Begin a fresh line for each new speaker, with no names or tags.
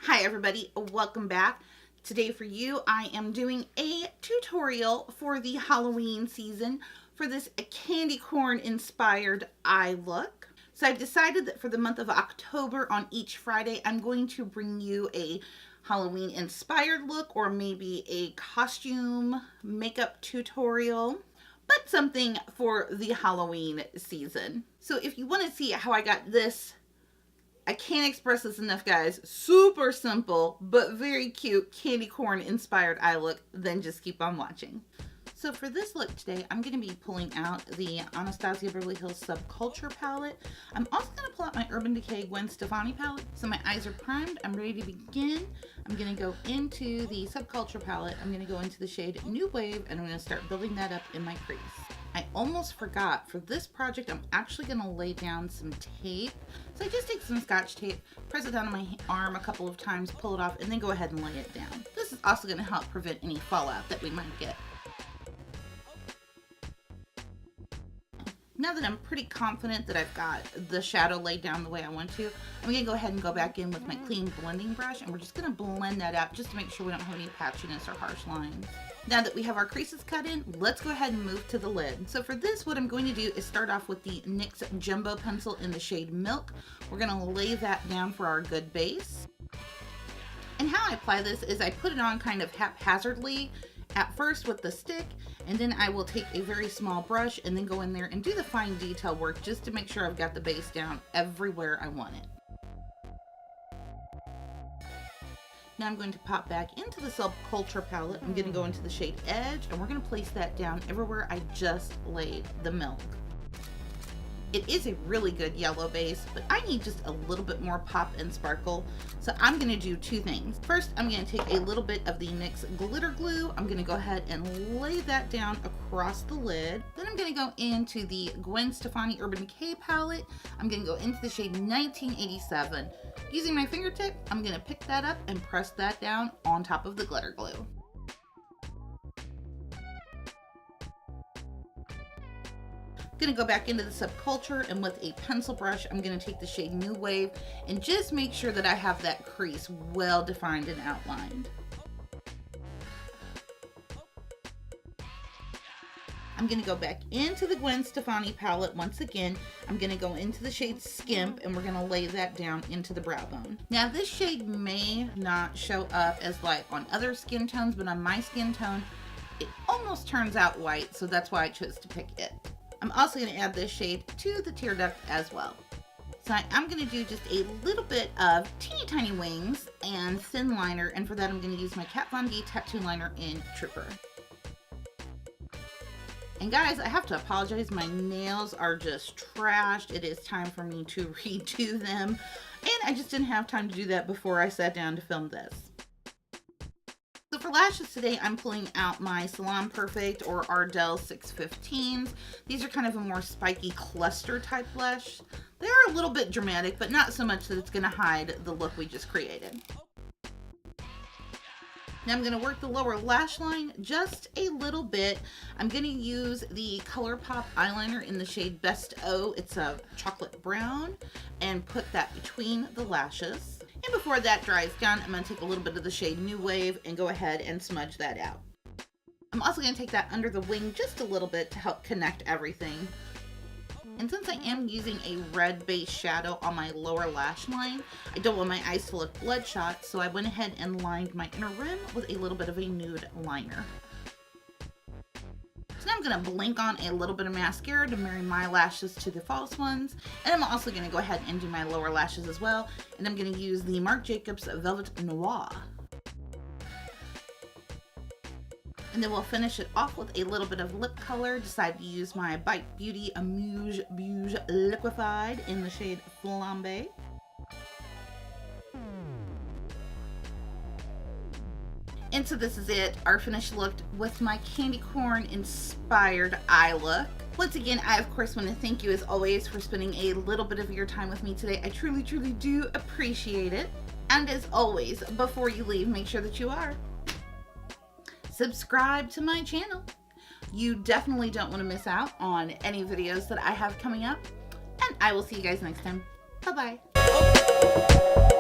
Hi everybody, welcome back. Today for you, I am doing a tutorial for the Halloween season for this candy corn inspired eye look. So I've decided that for the month of October on each Friday, I'm going to bring you a Halloween inspired look or maybe a costume makeup tutorial, but something for the Halloween season. So if you want to see how I got this, I can't express this enough, guys, super simple but very cute candy corn inspired eye look, then just keep on watching. So for this look today, I'm going to be pulling out the Anastasia Beverly Hills Subculture palette. I'm also going to pull out my Urban Decay Gwen Stefani palette. So my eyes are primed. I'm ready to begin. I'm going to go into the Subculture palette. I'm going to go into the shade New Wave, and I'm going to start building that up in my crease. I almost forgot, for this project, I'm actually going to lay down some tape. So I just take some Scotch tape, press it down on my arm a couple of times, pull it off, and then go ahead and lay it down. This is also going to help prevent any fallout that we might get. Now that I'm pretty confident that I've got the shadow laid down the way I want to, I'm going to go ahead and go back in with my clean blending brush, and we're just going to blend that out just to make sure we don't have any patchiness or harsh lines. Now that we have our creases cut in, let's go ahead and move to the lid. So for this, what I'm going to do is start off with the NYX Jumbo Pencil in the shade Milk. We're going to lay that down for our good base. And how I apply this is I put it on kind of haphazardly at first with the stick, and then I will take a very small brush and then go in there and do the fine detail work just to make sure I've got the base down everywhere I want it. Now I'm going to pop back into the Subculture palette. I'm going to go into the shade Edge, and we're going to place that down everywhere I just laid the milk. It is a really good yellow base, but I need just a little bit more pop and sparkle. So I'm going to do two things. First, I'm going to take a little bit of the NYX glitter glue. I'm going to go ahead and lay that down across the lid. Then I'm going to go into the Gwen Stefani Urban Decay palette. I'm going to go into the shade 1987. Using my fingertip, I'm going to pick that up and press that down on top of the glitter glue. Going to go back into the Subculture, and with a pencil brush, I'm going to take the shade New Wave and just make sure that I have that crease well defined and outlined. I'm going to go back into the Gwen Stefani palette once again. I'm going to go into the shade Skimp, and we're going to lay that down into the brow bone. Now this shade may not show up as light on other skin tones, but on my skin tone, it almost turns out white, so that's why I chose to pick it. I'm also going to add this shade to the tear duct as well. So I'm going to do just a little bit of teeny tiny wings and thin liner, and for that I'm going to use my Kat Von D tattoo liner in Trooper. And guys, I have to apologize, my nails are just trashed. It is time for me to redo them, and I just didn't have time to do that before I sat down to film this. So for lashes today, I'm pulling out my Salon Perfect or Ardell 615s. These are kind of a more spiky cluster type lash. They are a little bit dramatic, but not so much that it's going to hide the look we just created. Now I'm going to work the lower lash line just a little bit. I'm going to use the ColourPop eyeliner in the shade Best O. It's a chocolate brown, and put that between the lashes. And before that dries down, I'm going to take a little bit of the shade New Wave and go ahead and smudge that out. I'm also going to take that under the wing just a little bit to help connect everything. And since I am using a red base shadow on my lower lash line, I don't want my eyes to look bloodshot, so I went ahead and lined my inner rim with a little bit of a nude liner. So now I'm going to blink on a little bit of mascara to marry my lashes to the false ones. And I'm also going to go ahead and do my lower lashes as well. And I'm going to use the Marc Jacobs Velvet Noir. And then we'll finish it off with a little bit of lip color. Decided to use my Bite Beauty Amuse Bouge Liquefied in the shade Flambe. And so this is it, our finished look with my candy corn inspired eye look. Once again, I of course want to thank you as always for spending a little bit of your time with me today. I truly, truly do appreciate it. And as always, before you leave, make sure that you are subscribe to my channel. You definitely don't want to miss out on any videos that I have coming up. And I will see you guys next time. Bye-bye.